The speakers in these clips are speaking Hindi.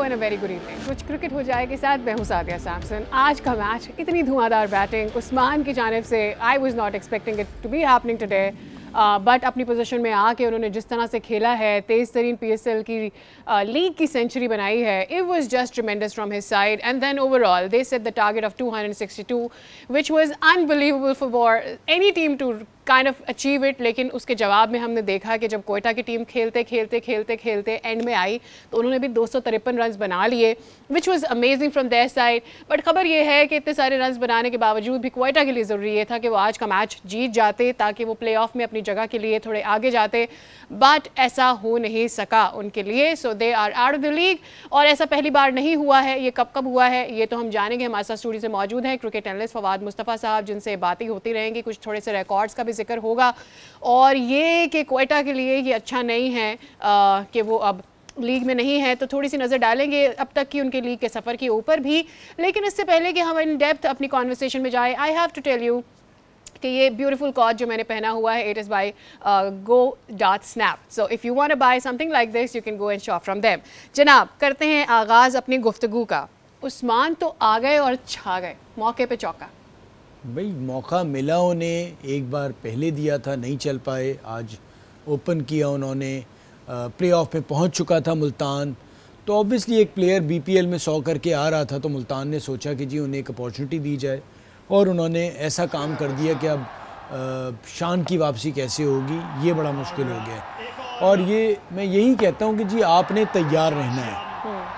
And a very good evening. कुछ क्रिकेट हो जाए के साथ मैं हूं सादिया सैमसन। आज का मैच इतनी धुआंधार बैटिंग उस्मान की जानिब से, I was not expecting it to be happening today, but अपनी पोजीशन में आके उन्होंने जिस तरह से खेला है, तेज़ तरीन PSL की लीग की सेंचुरी बनाई है, it was just tremendous from his side. And then overall they set the target of 262 which was unbelievable for any team to kind of achieve it. लेकिन उसके जवाब में हमने देखा कि जब कोयटा की टीम खेलते खेलते खेलते खेलते एंड में आई तो उन्होंने भी 253 रन बना लिए, which was amazing from their side. But खबर ये है कि इतने सारे रन बनाने के बावजूद भी कोयटा के लिए ज़रूरी ये था कि वो आज का मैच जीत जाते ताकि वो प्ले ऑफ में अपनी जगह के लिए थोड़े आगे जाते, बट ऐसा हो नहीं सका उनके लिए। So they are out of the league. और ऐसा पहली बार नहीं हुआ है, ये कब कब हुआ है ये तो हम जानेंगे। हमारे साथ स्टूडियो से मौजूद हैं क्रिकेट एनालिस्ट फवाद मुस्तफ़ा साहब, जिनसे बातें होती रहेंगी, कुछ थोड़े से रिकॉर्ड्स का भी जिक्र होगा। और ये कि कोयटा के लिए ये अच्छा नहीं है कि वो अब लीग में नहीं है, तो थोड़ी सी नज़र डालेंगे अब तक की उनके लीग के सफ़र के ऊपर भी। लेकिन इससे पहले कि हम इन डेप्थ अपनी कॉन्वर्सेशन में जाए, I have to tell you कि ये ब्यूटीफुल कॉज जो मैंने पहना हुआ है, it is by go.snap। So if you want to buy something like this you can go and shop from them. जनाब, करते हैं आगाज़ अपनी गुफ्तगू का। उस्मान तो आ गए और छा गए, मौके पे चौका। भाई मौका मिला उन्हें, एक बार पहले दिया था, नहीं चल पाए, आज ओपन किया उन्होंने, प्ले ऑफ में पहुंच चुका था मुल्तान। तो ऑब्वियसली एक प्लेयर BPL में 100 करके आ रहा था, तो मुल्तान ने सोचा कि जी उन्हें एक अपॉर्चुनिटी दी जाए, और उन्होंने ऐसा काम कर दिया कि अब शान की वापसी कैसे होगी ये बड़ा मुश्किल हो गया। और ये मैं यही कहता हूँ कि जी आपने तैयार रहना है।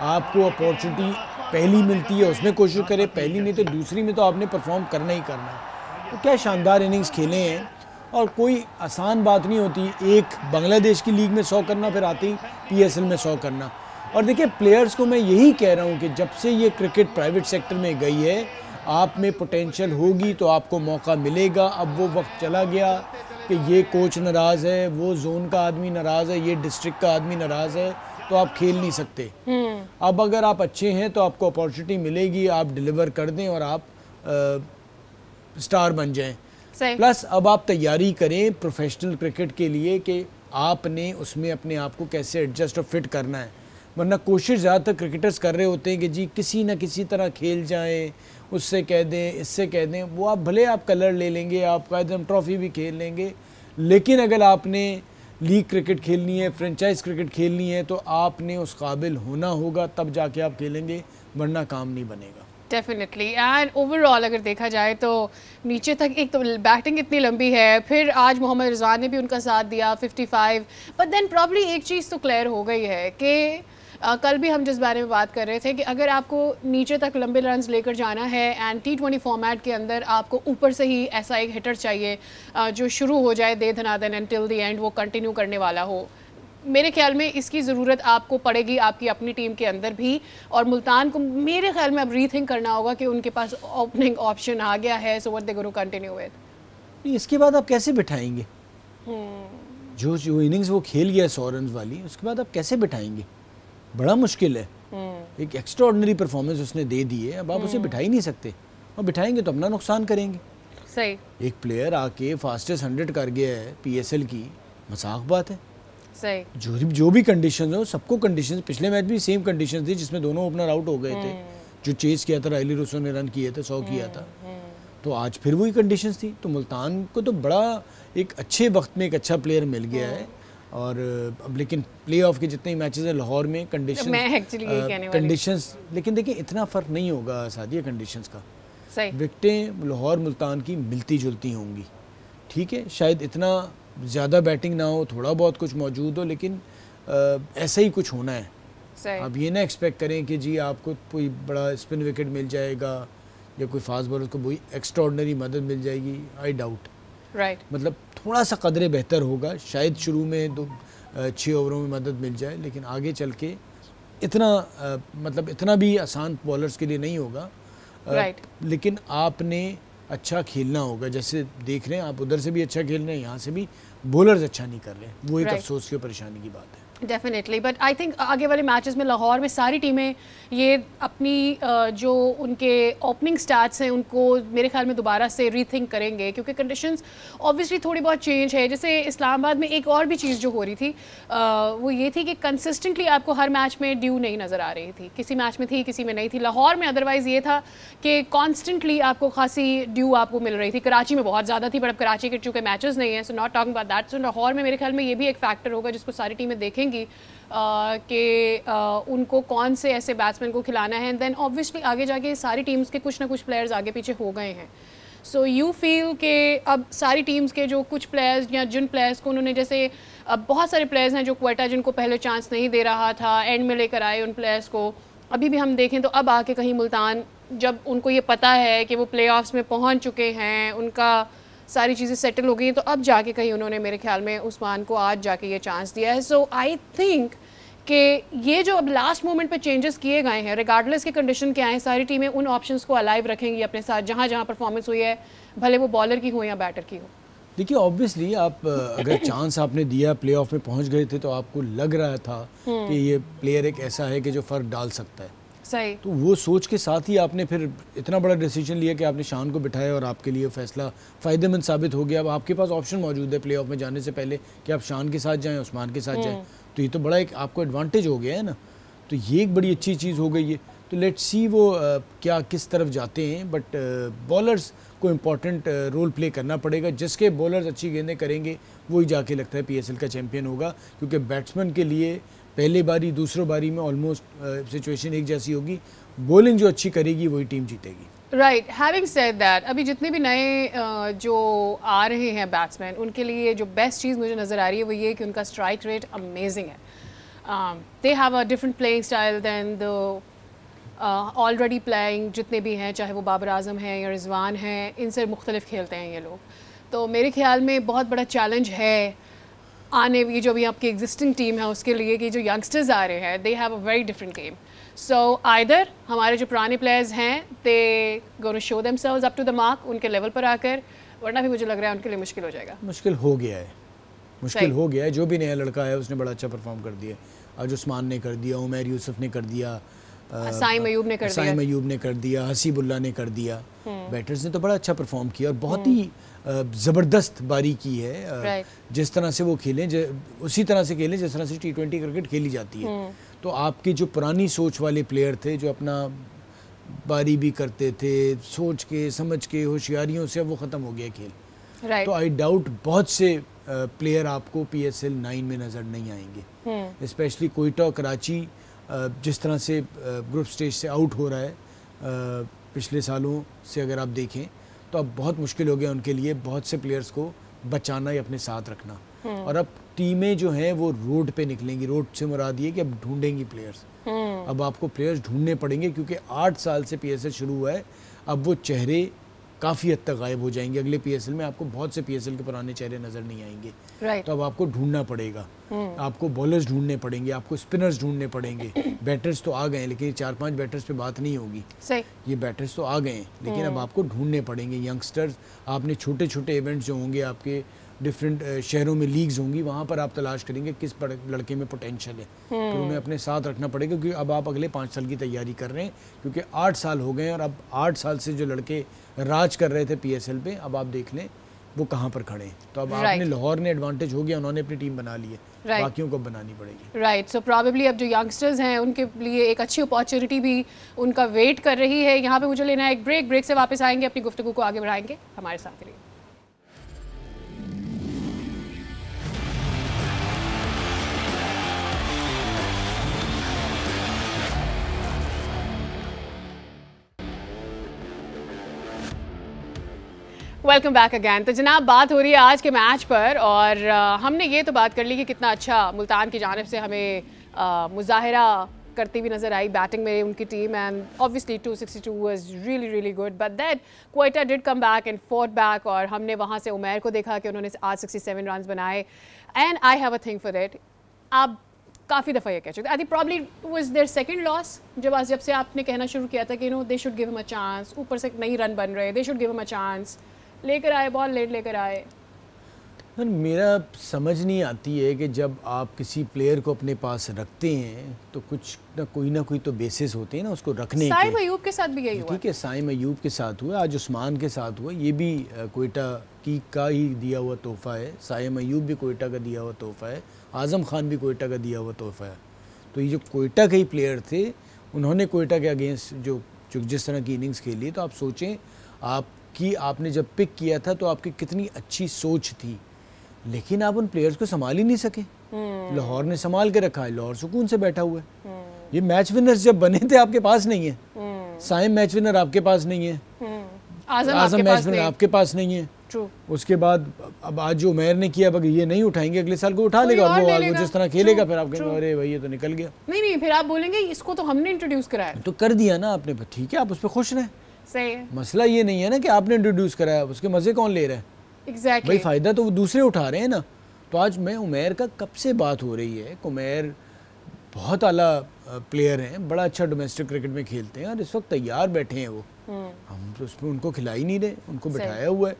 आपको अपॉर्चुनिटी पहली मिलती है उसमें कोशिश करें, पहली नहीं तो दूसरी में तो आपने परफॉर्म करना ही करना है। तो क्या शानदार इनिंग्स खेले हैं, और कोई आसान बात नहीं होती एक बांग्लादेश की लीग में 100 करना, फिर आती PSL में 100 करना। और देखिए प्लेयर्स को मैं यही कह रहा हूँ कि जब से ये क्रिकेट प्राइवेट सेक्टर में गई है, आप में पोटेंशियल होगी तो आपको मौका मिलेगा। अब वो वक्त चला गया कि ये कोच नाराज़ है, वो जोन का आदमी नाराज़ है, ये डिस्ट्रिक्ट का आदमी नाराज़ है, तो आप खेल नहीं सकते। अब अगर आप अच्छे हैं तो आपको अपॉर्चुनिटी मिलेगी, आप डिलीवर कर दें और आप स्टार बन जाएं। प्लस अब आप तैयारी करें प्रोफेशनल क्रिकेट के लिए कि आपने उसमें अपने आप को कैसे एडजस्ट और फिट करना है। वरना कोशिश ज़्यादातर क्रिकेटर्स कर रहे होते हैं कि जी किसी न किसी तरह खेल जाएं, उससे कह दें, इससे कह दें, वो आप भले आप कलर ले लेंगे, आप कायदम ट्रॉफ़ी भी खेल लेंगे, लेकिन अगर आपने लीग क्रिकेट खेलनी है, फ्रेंचाइज क्रिकेट खेलनी है, तो आपने उस काबिल होना होगा, तब जाके आप खेलेंगे, वरना काम नहीं बनेगा। डेफिनेटली। एंड ओवरऑल अगर देखा जाए तो नीचे तक एक तो बैटिंग इतनी लंबी है, फिर आज मोहम्मद रिजवान ने भी उनका साथ दिया 55, बट देन प्रॉब्ली एक चीज़ तो क्लियर हो गई है कि कल भी हम जिस बारे में बात कर रहे थे कि अगर आपको नीचे तक लंबे रन्स लेकर जाना है एंड T20 फॉर्मेट के अंदर आपको ऊपर से ही ऐसा एक हिटर चाहिए जो शुरू हो जाए दे धनादन एंड टिल द एंड वो कंटिन्यू करने वाला हो। मेरे ख्याल में इसकी ज़रूरत आपको पड़ेगी आपकी अपनी टीम के अंदर भी, और मुल्तान को मेरे ख्याल में अब रीथिंक करना होगा कि उनके पास ओपनिंग ऑप्शन आ गया है। So what they gonna continue with. इसके बाद आप कैसे बिठाएंगे? जो इनिंग्स वो खेल गया 100 रन वाली, उसके बाद आप कैसे बिठाएंगे? बड़ा मुश्किल है। एक एक्स्ट्राऑर्डिनरी परफॉर्मेंस उसने दे दी है, अब आप उसे बिठा ही नहीं सकते, और बिठाएंगे तो अपना नुकसान करेंगे। सही। एक प्लेयर आके फास्टेस्ट 100 कर गया है PSL की, मजाक बात है। सही। जो भी कंडीशंस हो, सबको कंडीशंस, पिछले मैच भी सेम कंडीशंस थी जिसमें दोनों ओपनर आउट हो गए थे, जो चेस किया था राइली रूसो ने रन किए थे, 100 किया था, तो आज फिर वही कंडीशंस थी। तो मुल्तान को तो बड़ा एक अच्छे वक्त में एक अच्छा प्लेयर मिल गया है। और अब लेकिन प्ले ऑफ के जितने मैचेस हैं लाहौर में कंडीशंस, लेकिन देखिए इतना फ़र्क नहीं होगा सादिया कंडीशंस का। सही। विकटें लाहौर मुल्तान की मिलती जुलती होंगी, ठीक है, शायद इतना ज़्यादा बैटिंग ना हो, थोड़ा बहुत कुछ मौजूद हो, लेकिन ऐसा ही कुछ होना है। आप ये ना एक्सपेक्ट करें कि जी आपको कोई बड़ा स्पिन विकेट मिल जाएगा या कोई फास्ट बॉलर को कोई एक्स्ट्राऑर्डिनरी मदद मिल जाएगी, आई डाउट। राइट। मतलब थोड़ा सा कदरे बेहतर होगा, शायद शुरू में 6 ओवरों में मदद मिल जाए, लेकिन आगे चल के इतना मतलब इतना भी आसान बॉलर्स के लिए नहीं होगा। राइट। लेकिन आपने अच्छा खेलना होगा, जैसे देख रहे हैं आप उधर से भी अच्छा खेल रहे हैं, यहाँ से भी बॉलर्स अच्छा नहीं कर रहे हैं, वो एक अफसोस की परेशानी की बात है। डेफिनेटली, बट आई थिंक आगे वाले मैचेस में लाहौर में सारी टीमें ये अपनी जो उनके ओपनिंग स्टार्ट्स हैं उनको मेरे ख्याल में दोबारा से रीथिंक करेंगे, क्योंकि कंडीशंस ऑब्वियसली थोड़ी बहुत चेंज है। जैसे इस्लामाबाद में एक और भी चीज़ जो हो रही थी वो ये थी कि कंसिस्टेंटली आपको हर मैच में ड्यू नहीं नज़र आ रही थी, किसी मैच में थी किसी में नहीं थी। लाहौर में अदरवाइज़ ये था कि कॉन्स्टेंटली आपको खासी ड्यू आपको मिल रही थी। कराची में बहुत ज़्यादा थी, पर अब कराची के चूँकि मैचेस नहीं है, so not talking about that. So Lahore में मेरे ख्याल में ये भी एक फैक्टर होगा जिसको सारी टीमें देखेंगी कि उनको कौन से ऐसे बैट्समैन को खिलाना है। देन ऑब्वियसली आगे जाके सारी टीम्स के कुछ ना कुछ प्लेयर्स आगे पीछे हो गए हैं। सो यू फील कि अब सारी टीम्स के जो कुछ प्लेयर्स या जिन प्लेयर्स को उन्होंने, जैसे अब बहुत सारे प्लेयर्स हैं जो क्वेटा जिनको पहले चांस नहीं दे रहा था, एंड में लेकर आए उन प्लेयर्स को। अभी भी हम देखें तो अब आके कहीं मुल्तान, जब उनको ये पता है कि वो प्लेऑफ्स में पहुंच चुके हैं, उनका सारी चीज़ें सेटल हो गई हैं, तो अब जाके कहीं उन्होंने मेरे ख्याल में उस्मान को आज जाके ये चांस दिया है। सो आई थिंक कि ये जो अब लास्ट मोमेंट पे चेंजेस किए गए हैं, रिगार्डलेस के कंडीशन के आए, सारी टीमें उन ऑप्शंस को अलाइव रखेंगी अपने साथ जहाँ जहाँ परफॉर्मेंस हुई है, भले वो बॉलर की हो या बैटर की हो। देखिए ऑब्वियसली आप अगर चांस आपने दिया, प्लेऑफ में पहुंच गए थे, तो आपको लग रहा था कि ये प्लेयर एक ऐसा है कि जो फ़र्क डाल सकता है। सही। तो वो सोच के साथ ही आपने फिर इतना बड़ा डिसीजन लिया कि आपने शान को बिठाया और आपके लिए फैसला फ़ायदेमंद साबित हो गया। अब आपके पास ऑप्शन मौजूद है प्लेऑफ में जाने से पहले कि आप शान के साथ जाएं, उस्मान के साथ जाएं, तो ये तो बड़ा एक आपको एडवांटेज हो गया है ना। तो ये एक बड़ी अच्छी चीज़ हो गई है। तो लेट्स सी वो क्या किस तरफ जाते हैं, बट बॉलर्स को इम्पॉर्टेंट रोल प्ले करना पड़ेगा। जिसके बॉलर्स अच्छी गेंदें करेंगे वही जाके लगता है PSL का चैम्पियन होगा, क्योंकि बैट्समैन के लिए पहले बारी दूसरों बारी में ऑलमोस्ट सिचुएशन एक जैसी होगी। बॉलिंग जो अच्छी करेगी वही टीम जीतेगी। राइट, हैविंग सेड दैट, अभी जितने भी नए जो आ रहे हैं बैट्समैन, उनके लिए जो बेस्ट चीज़ मुझे नज़र आ रही है वो ये कि उनका स्ट्राइक रेट अमेजिंग है। They have a different playing style than the already playing जितने भी हैं, चाहे वो बाबर आजम हैं या रिजवान हैं, इनसे मुख्तलिफ खेलते हैं ये लोग। तो मेरे ख्याल में बहुत बड़ा चैलेंज है आने की जो भी आपकी एग्जिस्टिंग टीम है उसके लिए कि जो यंगस्टर्स आ रहे हैं, they have a very different game. So either हमारे जो पुराने प्लेयर्स हैं they gonna show themselves up to the mark उनके लेवल पर आकर, वरना भी मुझे लग रहा है उनके लिए मुश्किल हो जाएगा। मुश्किल हो गया है, मुश्किल हो गया है। जो भी नया लड़का है उसने बड़ा अच्छा परफॉर्म कर दिया। आज उस्मान ने कर दिया, उमर यूसुफ ने कर दिया, साइम अयूब ने कर दिया, हसीबुल्ला ने कर दिया। बैटर्स ने तो बड़ा अच्छा परफॉर्म किया और बहुत ही ज़बरदस्त बारी की है। जिस तरह से वो खेलें उसी तरह से खेलें जिस तरह से T20 क्रिकेट खेली जाती है। तो आपके जो पुरानी सोच वाले प्लेयर थे जो अपना बारी भी करते थे सोच के समझ के होशियारियों से, अब वो ख़त्म हो गया खेल। तो आई डाउट बहुत से प्लेयर आपको PSL 9 में नज़र नहीं आएंगे। स्पेशली कोयटा और कराची जिस तरह से ग्रुप स्टेज से आउट हो रहा है पिछले सालों से अगर आप देखें, तो अब बहुत मुश्किल हो गया उनके लिए बहुत से प्लेयर्स को बचाना या अपने साथ रखना। और अब टीमें जो हैं वो रोड पे निकलेंगी। रोड से मुराद ये कि अब ढूंढेंगी प्लेयर्स। अब आपको प्लेयर्स ढूंढने पड़ेंगे क्योंकि 8 साल से PSL शुरू हुआ है। अब वो चेहरे काफ़ी हद तक गायब हो जाएंगे। अगले PSL में आपको बहुत से PSL के पुराने चेहरे नज़र नहीं आएंगे। तो अब आपको ढूंढना पड़ेगा। आपको बॉलर्स ढूंढने पड़ेंगे, आपको स्पिनर्स ढूंढने पड़ेंगे। बैटर्स तो आ गए हैं लेकिन 4-5 बैटर्स पे बात नहीं होगी। सही, ये बैटर्स तो आ गए हैं लेकिन अब आपको ढूंढने पड़ेंगे यंगस्टर्स। आपने छोटे छोटे इवेंट्स जो होंगे आपके डिफरेंट शहरों में लीग्स होंगी, वहाँ पर आप तलाश करेंगे किस लड़के में पोटेंशियल है। फिर उन्हें अपने साथ रखना पड़ेगा क्योंकि अब आप अगले 5 साल की तैयारी कर रहे हैं। क्योंकि 8 साल हो गए हैं और अब 8 साल से जो लड़के राज कर रहे थे PSL पे, अब आप देख लें वो कहाँ पर खड़े हैं। तो अब आपने लाहौर ने एडवांटेज हो गया, उन्होंने अपनी टीम बना ली है, बाकियों को बनानी पड़ेगी। राइट, सो प्रॉबेबली अब जो यंगस्टर्स हैं उनके लिए एक अच्छी अपॉर्चुनिटी भी उनका वेट कर रही है। यहाँ पे मुझे लेना है एक ब्रेक। ब्रेक से वापस आएंगे, अपनी गुफ्तगू को आगे बढ़ाएंगे। हमारे साथ रहिए। Welcome back again. तो जनाब बात हो रही है आज के मैच पर और हमने ये तो बात कर ली कि कितना अच्छा मुल्तान की जानिब से हमें मुजाहिरा करती हुई नज़र आई बैटिंग में उनकी team. And obviously 262 was really good, but that Quetta did come back and fought back. और हमने वहाँ से उमर को देखा कि उन्होंने आज 67 रन बनाए। And I have a thing for that. आप काफ़ी दफ़ा ये कह चुके, I think probably was there second loss जब से आपने कहना शुरू किया था कि they should give him a chance. ऊपर से नई रन बन रहे, they should give him a chance. लेकर आए बॉल, लेट लेकर आए। सर मेरा समझ नहीं आती है कि जब आप किसी प्लेयर को अपने पास रखते हैं तो कुछ ना कोई तो बेसिस होते हैं ना उसको रखने के। साइम अयूब के साथ भी यही हुआ। ठीक है, साइम अयूब के साथ हुआ, आज उस्मान के साथ हुआ, ये भी कोयटा की का ही दिया हुआ तोहफ़ा है। साइम अयूब भी कोयटा का दिया हुआ तोहफ़ा है, आज़म खान भी कोयटा का दिया हुआ तोहफ़ा है। तो ये जो कोयटा के ही प्लेयर थे उन्होंने कोयटा के अगेंस्ट जो जिस तरह की इनिंग्स खेली, तो आप सोचें आपने जब पिक किया था तो आपकी कितनी अच्छी सोच थी, लेकिन आप उन प्लेयर्स को संभाल ही नहीं सके। लाहौर ने संभाल के रखा है, लाहौर सुकून से बैठा हुआ है। ये मैच विनर्स जब बने थे आपके पास नहीं है, साइम मैच विनर आपके पास नहीं है, आज़म मैच विनर आपके पास नहीं है। उसके बाद अब आज जो उमैर ने किया, अगर ये नहीं उठाएंगे अगले साल को उठा लेगा, वो जिस तरह खेलेगा फिर आप कहेंगे अरे भाई ये तो निकल गया। नहीं फिर आप बोलेंगे इसको तो हमने इंट्रोड्यूस कराया, तो कर दिया ना आपने, ठीक है आप उस पर खुश रहें, सही है। मसला ये नहीं है ना कि आपने इंट्रोड्यूस कराया, उसके मजे कौन ले रहा है? Exactly. भाई फ़ायदा तो वो दूसरे उठा रहे हैं ना। तो आज मैं उमैर का कब से बात हो रही है, उमैर बहुत आला प्लेयर हैं, बड़ा अच्छा डोमेस्टिक क्रिकेट में खेलते हैं और इस वक्त तैयार बैठे हैं वो, हम तो उसमें उनको खिला ही नहीं रहे, उनको बिठाया हुआ है।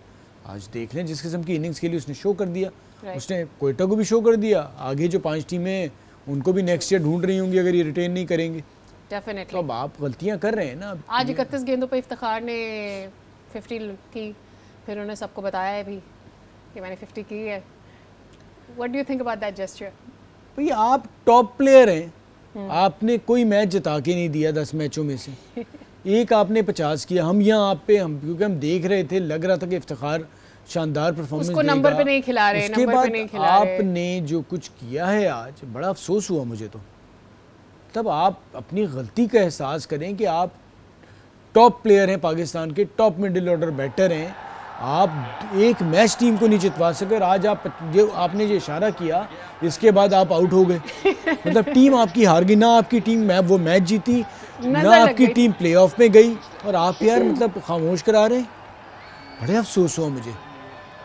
आज देख लें जिस किस्म की इनिंग्स के लिए उसने शो कर दिया, उसने कोयटा को भी शो कर दिया, आगे जो 5 टीमें उनको भी नेक्स्ट ईयर ढूंढ रही होंगी अगर ये रिटेन नहीं करेंगे। डेफिनेटली। तो अब आप गलतियाँ कर रहे हैं ना। आज 31 गेंदों पर इफ्तिखार ने 50 की, फिर उन्होंने सबको बताया है भी कि मैंने 50 की है। What do you think about that gesture? भाई आप टॉप प्लेयर हैं, आपने कोई मैच जिता के नहीं दिया 10 मैचों में से, एक आपने 50 किया। हम यहाँ आप पे क्योंकि हम देख रहे थे, लग रहा था कि इफ्तिखार शानदार परफॉर्मेंस उसको नंबर पे नहीं खिला रहे, उसके बाद आपने जो कुछ किया है आज, बड़ा अफसोस हुआ मुझे तो। तब आप अपनी गलती का एहसास करें कि आप टॉप प्लेयर हैं, पाकिस्तान के टॉप मिडिल ऑर्डर बैटर हैं, आप एक मैच टीम को नहीं जितवा सके और आज आपने जो इशारा किया इसके बाद आप आउट हो गए। मतलब टीम आपकी हार गई, ना आपकी टीम वो मैच जीती, ना आपकी टीम प्लेऑफ में गई और आप यार मतलब खामोश करा रहे हैं। बड़े अफसोस हुआ मुझे।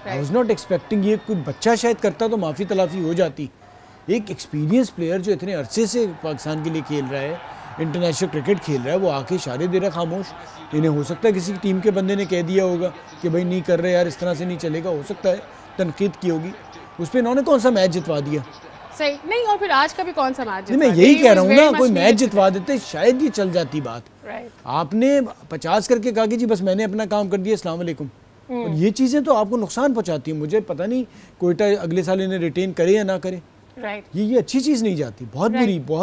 आई वाज नॉट एक्सपेक्टिंग, ये कोई बच्चा शायद करता तो माफ़ी तलाफ़ी हो जाती। एक एक्सपीरियंस प्लेयर जो इतने अरसे से पाकिस्तान के लिए खेल रहा है, इंटरनेशनल क्रिकेट खेल रहा है, वो आके इशारे दे रहा है खामोश। इन्हें हो सकता है किसी टीम के बंदे ने कह दिया होगा कि भाई नहीं कर रहे यार, इस तरह से नहीं चलेगा, हो सकता है तनकीद की होगी, उस पर इन्होंने कौन सा मैच जितवा दिया? सही नहीं, और फिर आज का भी कौन सा मैच? मैं यही कह रहा हूँ ना, कोई मैच जितवा देते शायद ये चल जाती बात। आपने 50 करके कहा कि जी बस मैंने अपना काम कर दिया, अस्सलाम वालेकुम। और ये चीज़ें तो आपको नुकसान पहुँचाती हैं। मुझे पता नहीं कोयटा अगले साल इन्हें रिटेन करे या ना करे, ये अच्छी चीज़ नहीं जाती, बहुत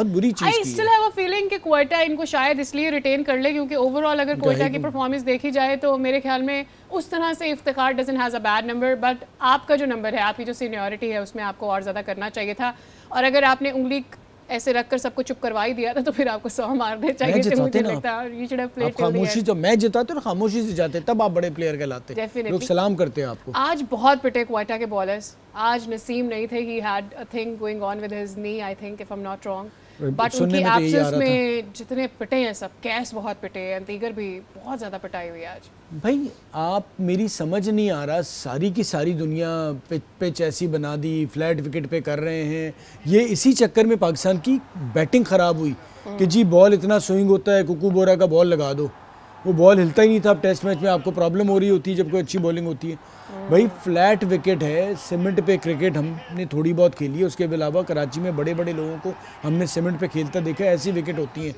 बुरी चीज़। I still have a feeling कि कोयटा इनको शायद इसलिए रिटेन कर ले क्योंकि ओवरऑल अगर कोयटा की परफॉर्मेंस देखी जाए तो मेरे ख्याल में उस तरह से Iftikhar doesn't has a bad number, but आपका जो नंबर है, आपकी जो सीनियरिटी है, उसमें आपको और ज़्यादा करना चाहिए था। और अगर आपने उंगली ऐसे रखकर सबको चुप करवाई दिया था तो फिर आपको 100 मारने चाहिए थे, मुझे लगता है। You should have played till the end. खामोशी, तो मैच जिताते और खामोशी से जाते, तब आप बड़े प्लेयर कहलाते, लोग सलाम करते हैं आपको। आज बहुत पिटे क्वेटा के बॉलर्स, आज नसीम नहीं थे, he had a thing going on with his knee, I think if I'm not wrong, but उनकी एब्सेंस में जितने पिटे हैं सब, कैस बहुत पिटे हैं, दीगर भी बहुत ज़्यादा पिटाई हुई आज। भाई आप, मेरी समझ नहीं आ रहा, सारी की सारी दुनिया पिच ऐसी बना दी, फ्लैट विकेट पे कर रहे हैं, ये इसी चक्कर में पाकिस्तान की बैटिंग ख़राब हुई कि जी बॉल इतना स्विंग होता है, कुकू बोरा का बॉल लगा दो, वो बॉल हिलता ही नहीं था। अब टेस्ट मैच में आपको प्रॉब्लम हो रही होती है जब कोई अच्छी बॉलिंग होती है। भाई फ्लैट विकेट है, सीमेंट पे क्रिकेट हमने थोड़ी बहुत खेली है, उसके अलावा कराची में बड़े बड़े लोगों को हमने सीमेंट पे खेलता देखा है। ऐसी विकेट होती हैं,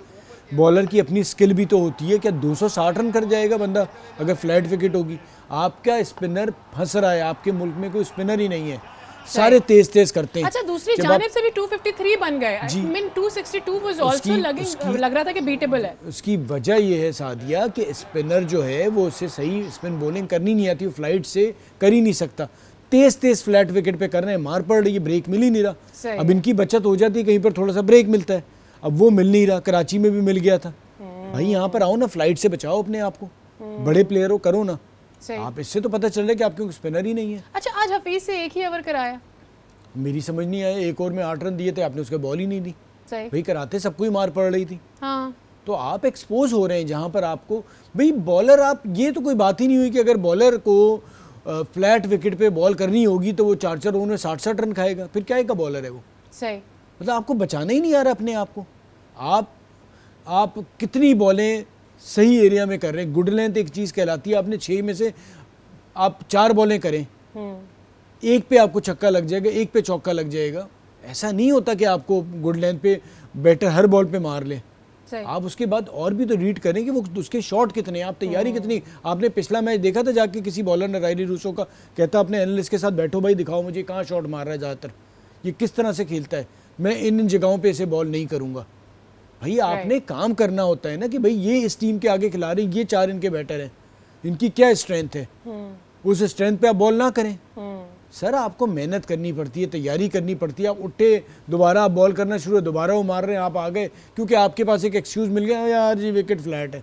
बॉलर की अपनी स्किल भी तो होती है। क्या 260 रन कर जाएगा बंदा अगर फ्लैट विकेट होगी? आपका स्पिनर फंस रहा है, आपके मुल्क में कोई स्पिनर ही नहीं है, सारे तेज तेज करते हैं। अच्छा, दूसरी जानिब से भी 253 बन गए। I mean 262 was also लग रहा था कि बीटेबल है। उसकी वजह ये है सादिया कि स्पिनर जो है वो उसे सही स्पिन बॉलिंग करनी नहीं आती, वो फ्लाइट से कर ही नहीं सकता। तेज तेज फ्लैट विकेट पे कर रहे हैं, मार पड़ रही है, ब्रेक मिल ही नहीं रहा। अब इनकी बचत हो जाती है, कहीं पर थोड़ा सा ब्रेक मिलता है, अब वो मिल नहीं रहा। कराची में भी मिल गया था। भाई यहाँ पर आओ ना, फ्लाइट से बचाओ अपने आप को, बड़े प्लेयर हो, करो ना। आप इससे तो पता चल रहा है कि आपके स्पिनर ही नहीं है। अच्छा, आज हफीज से एक ही ओवर कराया, मेरी समझ नहीं आया। एक ओवर में 8 रन दिए थे, आपने उसके बॉल ही नहीं दी। भाई कराते सबको ही मार पड़ रही थी। हाँ। तो आप एक्सपोज हो रहे हैं जहां पर आपको, भाई बॉलर, आप ये तो कोई बात ही नहीं हुई कि अगर बॉलर को फ्लैट विकेट पे बॉल करनी होगी तो वो 4-4 ओवर में 60-60 रन खाएगा, फिर क्या का बॉलर है वो? सही। मतलब आपको बचाना ही नहीं आ रहा अपने आप को। आप कितनी बॉलें सही एरिया में कर रहे हैं। गुड लेंथ एक चीज़ कहलाती है, आपने 6 में से आप 4 बॉलें करें, एक पे आपको छक्का लग जाएगा, एक पे चौका लग जाएगा। ऐसा नहीं होता कि आपको गुड लेंथ पे बैटर हर बॉल पे मार ले। आप उसके बाद और भी तो रीड करें कि वो उसके शॉट कितने हैं, आप तैयारी कितनी। आपने पिछला मैच देखा था जाके, किसी बॉलर ने रायली रूसो का कहता अपने एनालिस्ट के साथ बैठो भाई दिखाओ मुझे कहाँ शॉट मार रहा है ज़्यादातर, ये किस तरह से खेलता है, मैं इन जगहों पे ऐसे बॉल नहीं करूँगा। भाई आपने काम करना होता है ना कि भाई ये इस टीम के आगे खिला रहे, ये 4 इनके बैटर हैं, इनकी क्या स्ट्रेंथ है, उस स्ट्रेंथ पे आप बॉल ना करें। सर आपको मेहनत करनी पड़ती है, तैयारी करनी पड़ती है। आप उठे, दोबारा आप बॉल करना शुरू, दोबारा वो मार रहे हैं, आप आ गए क्योंकि आपके पास एक एक्सक्यूज़ मिल गया यार जी विकेट फ्लैट है।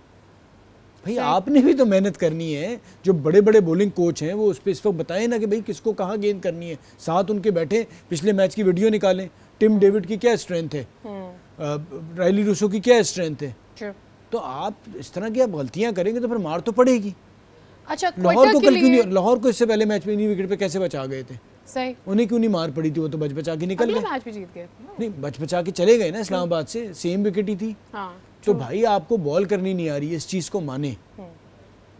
भाई आपने भी तो मेहनत करनी है। जो बड़े बड़े बॉलिंग कोच हैं वो उस पर इस वक्त बताएं ना कि भाई किसको कहाँ गेंद करनी है, साथ उनके बैठे पिछले मैच की वीडियो निकालें, टिम डेविड की क्या स्ट्रेंथ है, रायली रूसो की क्या स्ट्रेंथ है। तो आप इस तरह की आप गलतियाँ करेंगे तो फिर मार तो पड़ेगी। अच्छा, लाहौर को कल क्यों नहीं, लाहौर को इससे पहले मैच में इन्हीं विकेट पे कैसे बचा गए थे, सही उन्हें क्यों नहीं मार पड़ी थी, वो तो बच बचा के निकल गए, मैच भी जीत गए। नहीं बच बचा के चले गए ना, इस्लामाबाद से सेम विकेट ही थी। तो भाई आपको बॉल करनी नहीं आ रही है, इस चीज को माने।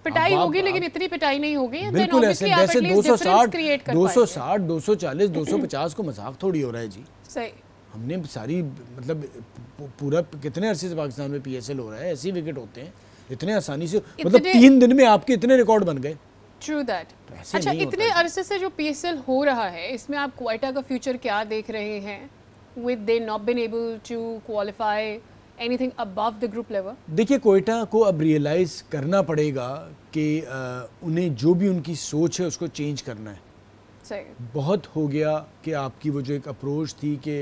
पिटाई होगी लेकिन इतनी पिटाई नहीं होगी। बिल्कुल ऐसे जैसे 260, 240, 250 को मजाक थोड़ी हो रहा है जी। सही, हमने सारी मतलब पूरा कितने अरसे से पाकिस्तान में PSL हो रहा है, ऐसे विकेट होते हैं इतने आसानी से, मतलब 3 दिन में आपके इतने रिकॉर्ड बन गए। True that. अच्छा, इतने अरसे से जो PSL हो रहा है इसमें आप क्वेटा का फ्यूचर क्या देख रहे हैं? With they not been able to qualify anything above the group level. देखिए क्वेटा को अब रियलाइज करना पड़ेगा कि उन्हें जो भी उनकी सोच है उसको चेंज करना है। सही, बहुत हो गया कि आपकी वो जो एक अप्रोच थी कि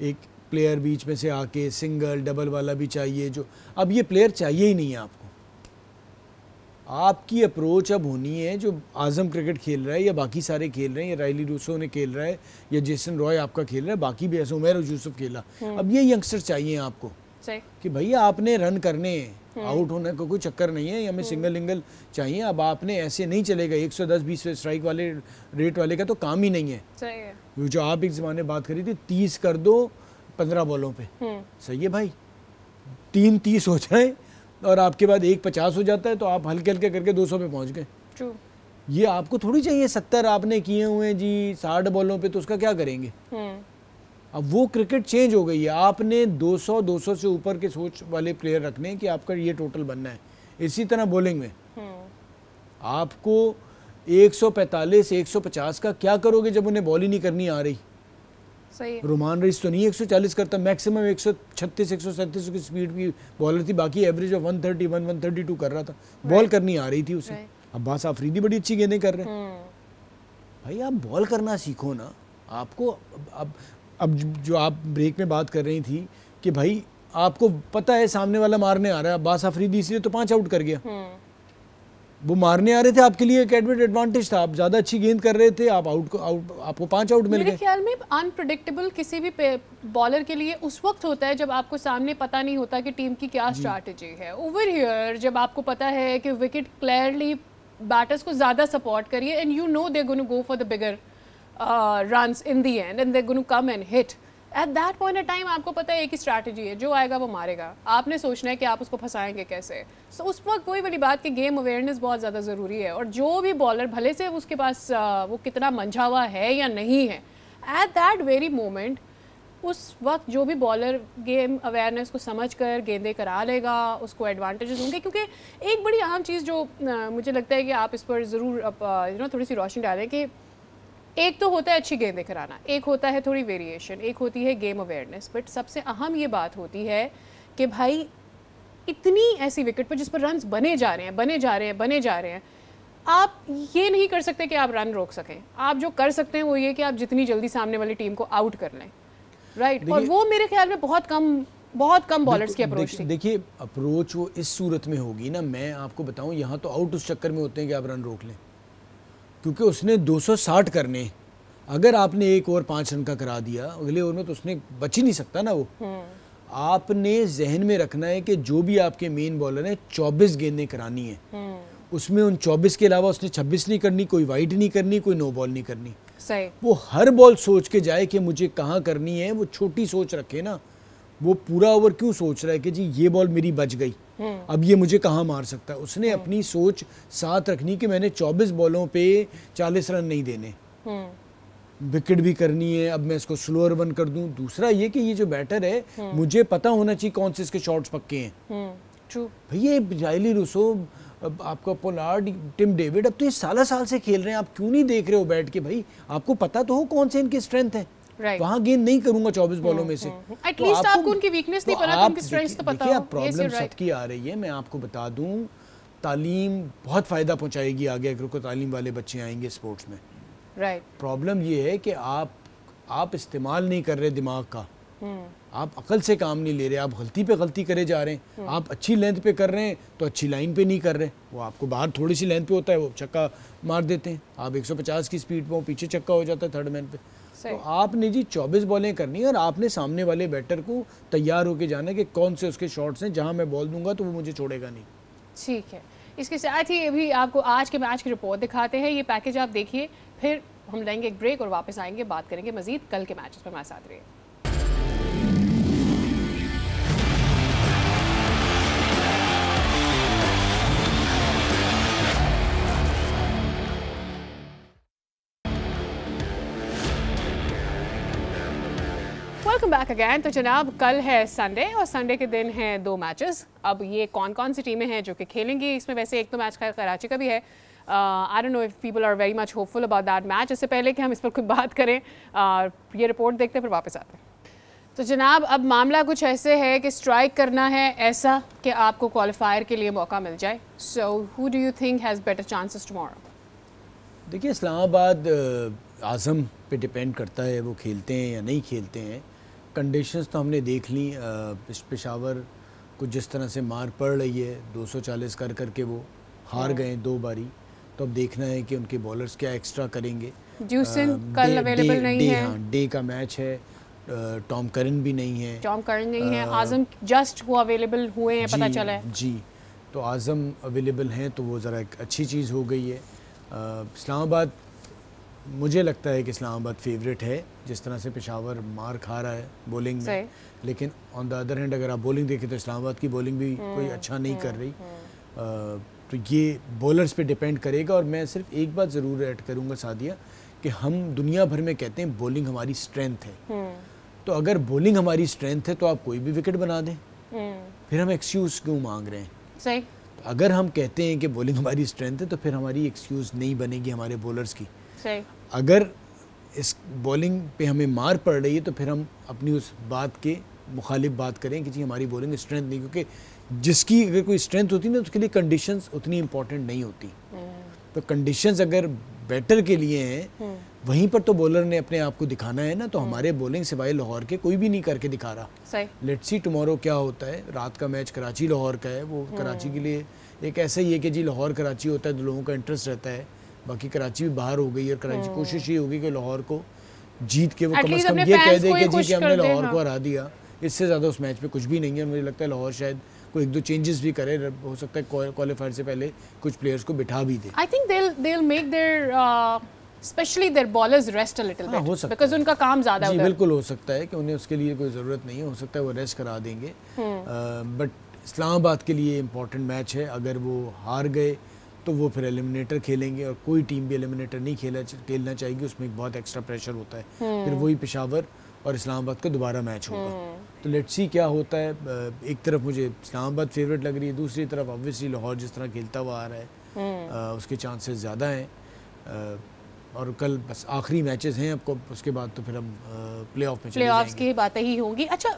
एक प्लेयर बीच में से आके सिंगल डबल वाला भी चाहिए, जो अब ये प्लेयर चाहिए ही नहीं है आपको। आपकी अप्रोच अब होनी है जो आज़म क्रिकेट खेल रहा है या बाकी सारे खेल रहे हैं, या रायली रूसो ने खेल रहा है या जेसन रॉय आपका खेल रहा है, बाकी भी ऐसे उमर यूसुफ खेला। अब ये यंगस्टर चाहिए आपको कि भैया आपने रन करने हैं, आउट होने का कोई चक्कर नहीं है, हमें सिंगल लिंगल चाहिए। अब आपने ऐसे नहीं चलेगा, 110-20 स्ट्राइक वाले रेट वाले का तो काम ही नहीं है। जो आप एक ज़माने बात करी थी 30 कर दो 15 बॉलों पे, सही है भाई, 3 30 हो जाए और आपके बाद 1 50 हो जाता है तो आप हल्के हल्के करके 200 पे पहुंच गए। ये आपको थोड़ी चाहिए 70 आपने किए हुए हैं जी 60 बॉलों पे, तो उसका क्या करेंगे। अब वो क्रिकेट चेंज हो गई है, आपने 200 से ऊपर के सोच वाले प्लेयर रखने कि आपका ये टोटल बनना है। इसी तरह बॉलिंग में आपको 145 150 का क्या करोगे जब उन्हें बॉल ही नहीं करनी आ रही। सही, रोमान रईस तो नहीं 140 करता, मैक्सिमम 136 137 की स्पीड की बॉलर थी, बाकी एवरेज ऑफ 131 132 कर रहा था, बॉल करनी आ रही थी उसे। अब्बास आफरीदी बड़ी अच्छी गेंदें कर रहे हैं। भाई आप बॉल करना सीखो ना। आपको अब जो आप ब्रेक में बात कर रही थी कि भाई आपको पता है सामने वाला मारने आ रहा है, अब्बास आफरीदी इसलिए तो 5 आउट कर गया। वो मारने आ रहे थे, आपके लिए एक एडवांटेज था, आप ज़्यादा अच्छी गेंद कर रहे थे, आप आपको 5 आउट मिल गए। मेरे ख्याल में अनप्रेडिक्टेबल किसी भी बॉलर के लिए उस वक्त होता है जब आपको सामने पता नहीं होता कि टीम की क्या स्ट्रैटेजी है। ओवर हियर जब आपको पता है कि विकेट क्लियरली बैटर्स को ज़्यादा सपोर्ट करिए and you know they gonna go for the bigger runs in the end and they're going to come and hit at that point of time, आपको पता है एक ही स्ट्रैटेजी है, जो आएगा वो मारेगा, आपने सोचना है कि आप उसको फंसाएंगे कैसे। So उस वक्त कोई वाली बात कि गेम अवेयरनेस बहुत ज़्यादा ज़रूरी है, और जो भी बॉलर भले से उसके पास वो कितना मंझा हुआ है या नहीं है, at that very moment उस वक्त जो भी बॉलर गेम अवेयरनेस को समझ कर गेंदें करा लेगा उसको एडवांटेजेस होंगे। क्योंकि एक बड़ी अहम चीज़ जो मुझे लगता है कि आप इस पर ज़रूर थोड़ी सी रोशनी डालें कि एक तो होता है अच्छी गेंदें कराना, एक होता है थोड़ी वेरिएशन, एक होती है गेम अवेयरनेस, बट सबसे अहम ये बात होती है कि भाई इतनी ऐसी विकेट पर जिस पर रन्स बने जा रहे हैं, आप ये नहीं कर सकते कि आप रन रोक सकें। आप जो कर सकते हैं वो ये कि आप जितनी जल्दी सामने वाली टीम को आउट कर लें, राइट। और वो मेरे ख्याल में बहुत कम बॉलर्स की अप्रोच थी। देखिए अप्रोच वो इस सूरत में होगी ना, मैं आपको बताऊं, यहाँ तो आउट उस चक्कर में होते हैं कि आप रन रोक लें, क्योंकि उसने 260 करने, अगर आपने एक ओवर 5 रन का करा दिया अगले ओवर में तो उसने बच ही नहीं सकता ना वो। आपने जहन में रखना है कि जो भी आपके मेन बॉलर हैं 24 गेंदें करानी है, उसमें उन 24 के अलावा उसने 26 नहीं करनी, कोई वाइड नहीं करनी, कोई नो बॉल नहीं करनी। सही, वो हर बॉल सोच के जाए कि मुझे कहाँ करनी है, वो छोटी सोच रखे ना। वो पूरा ओवर क्यों सोच रहा है कि जी ये बॉल मेरी बच गई, अब ये मुझे कहाँ मार सकता है। उसने अपनी सोच साथ रखनी कि मैंने 24 बॉलों पे 40 रन नहीं देने। विकेट भी करनी है, अब मैं इसको स्लोअर वन कर दूं। दूसरा ये कि ये जो बैटर है मुझे पता होना चाहिए कौन से इसके शॉट्स पक्के हैं। ट्रू भैया राइली रूसो, अब आपका पोलार्ड, टिम डेविड, अब तो ये साल से खेल रहे हैं, आप क्यों नहीं देख रहे हो बैठ के? भाई आपको पता तो हो कौन से इनकी स्ट्रेंथ है। Right. वहां गेंद नहीं करूंगा 24 बॉलों में से। एटलीस्ट आपको उनकी वीकनेस नहीं पता, उनकी स्ट्रेंथ्स तो पता हो। प्रॉब्लम सबकी आ रही है। मैं आपको बता दूं, तालीम बहुत फ़ायदा पहुंचाएगी आगे अगर कोई तालीम वाले बच्चे आएंगे स्पोर्ट्स में। राइट। प्रॉब्लम ये है कि आप इस्तेमाल नहीं कर रहे दिमाग का, आप अकल से काम नहीं ले रहे, आप गलती पे गलती करे जा रहे हैं। आप अच्छी लेंथ पे कर रहे हैं तो अच्छी लाइन पे नहीं कर रहे। वो आपको बाहर थोड़ी सी लेंथ पे होता है, वो छक्का मार देते हैं। आप 150 की स्पीड पे हो, पीछे छक्का हो जाता है थर्ड मैन पे। तो आपने जी 24 बॉलें करनी है और आपने सामने वाले बैटर को तैयार होके जाना है कि कौन से उसके शॉट्स हैं, जहां मैं बॉल दूंगा तो वो मुझे छोड़ेगा नहीं। ठीक है, इसके साथ ही अभी आपको आज के मैच की रिपोर्ट दिखाते हैं। ये पैकेज आप देखिए, फिर हम लेंगे एक ब्रेक और वापस आएंगे, बात करेंगे मजीद कल के मैचेस पर। हमारे साथ रहिए। Welcome back again. तो जनाब कल है संडे और संडे के दिन हैं 2 मैचेस। अब ये कौन कौन सी टीमें हैं जो कि खेलेंगी, इसमें वैसे एक तो मैच कराची का भी है। I don't know if people are very much hopeful about that match. इससे पहले कि हम इस पर कोई बात करें, ये रिपोर्ट देखते हैं फिर वापस आते हैं। तो जनाब अब मामला कुछ ऐसे है कि स्ट्राइक करना है ऐसा कि आपको क्वालिफायर के लिए मौका मिल जाए। So who do you think has better chances tomorrow? देखिए, इस्लामाबाद आज़म पे डिपेंड करता है वो खेलते हैं या नहीं खेलते हैं। कंडीशंस तो हमने देख ली, पेशावर को जिस तरह से मार पड़ रही है 240 कर करके वो हार गए 2 बारी। तो अब देखना है कि उनके बॉलर्स क्या एक्स्ट्रा करेंगे। ड्यूसन कल अवेलेबल नहीं है। हाँ, डे का मैच है, टॉम करन भी नहीं है। टॉम करन नहीं है, आज़म जस्ट वो अवेलेबल हुए हैं, पता चला है जी। तो आज़म अवेलेबल हैं तो वो ज़रा एक अच्छी चीज़ हो गई है। इस्लामाबाद, मुझे लगता है कि इस्लामाबाद फेवरेट है, जिस तरह से पेशावर मार खा रहा है बॉलिंग में। लेकिन ऑन द अदर हैंड अगर आप बॉलिंग देखें तो इस्लामाबाद की बॉलिंग भी कोई अच्छा नहीं कर रही। तो ये बॉलर्स पे डिपेंड करेगा। और मैं सिर्फ एक बात ज़रूर ऐड करूँगा सादिया, कि हम दुनिया भर में कहते हैं बॉलिंग हमारी स्ट्रेंथ है। तो अगर बॉलिंग हमारी स्ट्रेंथ है तो आप कोई भी विकेट बना दें, फिर हम एक्सक्यूज़ क्यों मांग रहे हैं? सही। अगर हम कहते हैं कि बॉलिंग हमारी स्ट्रेंथ है तो फिर हमारी एक्सक्यूज़ नहीं बनेगी हमारे बॉलर्स की। सही। अगर इस बॉलिंग पे हमें मार पड़ रही है तो फिर हम अपनी उस बात के मुखालिफ बात करें कि जी हमारी बॉलिंग स्ट्रेंथ नहीं, क्योंकि जिसकी अगर कोई स्ट्रेंथ होती है ना तो उसके लिए कंडीशंस उतनी इंपॉर्टेंट नहीं होती। तो कंडीशंस अगर बैटर के लिए हैं, वहीं पर तो बॉलर ने अपने आप को दिखाना है ना। तो हमारे बॉलिंग सिवाय लाहौर के कोई भी नहीं करके दिखा रहा। लेट्स सी टुमारो क्या होता है। रात का मैच कराची लाहौर का है, वो कराची के लिए एक ऐसा ही है कि जी लाहौर कराची होता है तो लोगों का इंटरेस्ट रहता है। बाकी कराची भी बाहर हो गई और कराची कोशिश ये होगी कि लाहौर को जीत के वो कम से कम ये कह दे कि जी कि हमने लाहौर को हरा दिया। इससे ज़्यादा उस मैच में कुछ भी नहीं है। मुझे लगता है लाहौर शायद कोई 1-2 चेंजेस भी करे, हो सकता है क्वालिफायर से पहले कुछ प्लेयर्स को बिठा भी दे। I think they will make their specially their bowlers rest a little bit, because उनका काम ज़्यादा है। जी बिल्कुल, हो सकता है कि उन्हें उसके लिए कोई ज़रूरत नहीं है, हो सकता है वो रेस्ट करा देंगे। बट इस्लामाबाद के लिए इम्पॉर्टेंट मैच है। अगर वो हार गए तो वो फिर एलिमिनेटर खेलेंगे, और कोई टीम भी एलिमिनेटर नहीं खेलना चाहेगी, उसमें एक बहुत एक्स्ट्रा प्रेशर होता है। फिर वही पेशावर और इस्लामाबाद का दोबारा मैच होगा। तो लेट्स सी क्या होता है। एक तरफ मुझे इस्लामाबाद फेवरेट लग रही है, दूसरी तरफ ऑब्वियसली लाहौर जिस तरह खेलता हुआ आ रहा है उसके चांसेस ज़्यादा हैं। और कल बस आखिरी मैचेस हैं आपको, उसके बाद तो फिर हम प्लेऑफ में चले जाएंगे। प्लेऑफ्स की बातें ही होंगी। अच्छा,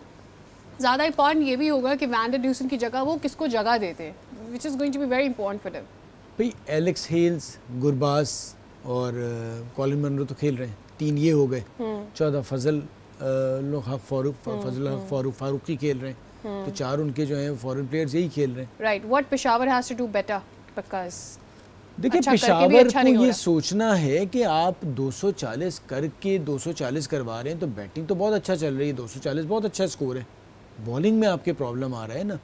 ज़्यादा इंपॉर्टेंट ये भी होगा कि वैन डर ड्यूसन की जगह वो किसको जगह देते हैं, which is going to be very important for them. भाई एलेक्स हेल्स, गुरबाज और कॉलिन मनरो तो खेल रहे हैं, 3 ये हो गए। 14 फजल फारूकी खेल रहे हैं। तो 4 उनके जो हैं फॉरेन प्लेयर्स यही खेल रहे हैं। Right. What Peshawar has to do better, because देखिए पेशावर को ये सोचना है कि आप 240 करके 240 करवा रहे हैं तो बैटिंग तो बहुत अच्छा चल रही है, 240 बहुत अच्छा स्कोर है। बॉलिंग में आपके प्रॉब्लम आ रहा है ना।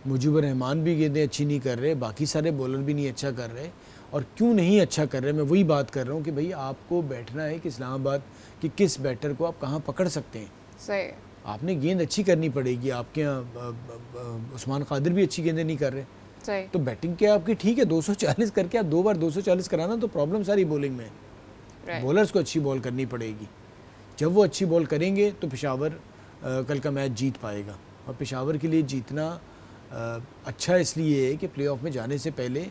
मुजीबर रहमान भी गेंदें अच्छी नहीं कर रहे, बाकी सारे बॉलर भी नहीं अच्छा कर रहे। और क्यों नहीं अच्छा कर रहे, मैं वही बात कर रहा हूँ कि भाई आपको बैठना है कि इस्लामाबाद कि किस बैटर को आप कहाँ पकड़ सकते हैं। सही। आपने गेंद अच्छी करनी पड़ेगी। आपके यहाँ उस्मान कादिर भी अच्छी गेंदें नहीं कर रहे। सही। तो बैटिंग क्या आपकी ठीक है, 240 करके आप 2 बार 240 कराना तो प्रॉब्लम सारी बॉलिंग में। बॉलर्स को अच्छी बॉल करनी पड़ेगी। जब वो अच्छी बॉल करेंगे तो पेशावर कल का मैच जीत पाएगा। और पेशावर के लिए जीतना अच्छा इसलिए है कि प्लेऑफ में जाने से पहले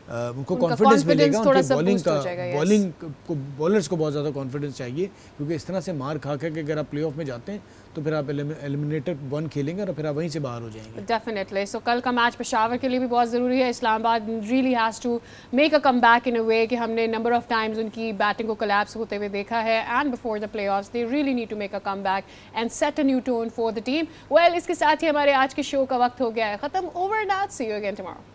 उनको कॉन्फिडेंस मिलेगा, उनके बॉलिंग को बॉलर्स को बहुत ज़्यादा कॉन्फिडेंस चाहिए, क्योंकि इस तरह से मार खा के अगर आप प्लेऑफ में जाते हैं तो फिर आप एलिमिनेटर 1 खेलेंगे और फिर आप वहीं से बाहर हो जाएंगे। डेफिनेटली। सो कल का मैच पेशावर के लिए भी बहुत ज़रूरी है। Islamabad really has to make a come back in a way कि हमने नंबर ऑफ टाइम्स उनकी बैटिंग को कोलैप्स होते हुए देखा है, and before the playoffs they really need to make a come back and set a new tone for the team. Well, इसके साथ ही हमारे आज के शो का वक्त हो गया है ख़त्म। Over and out, see you again tomorrow.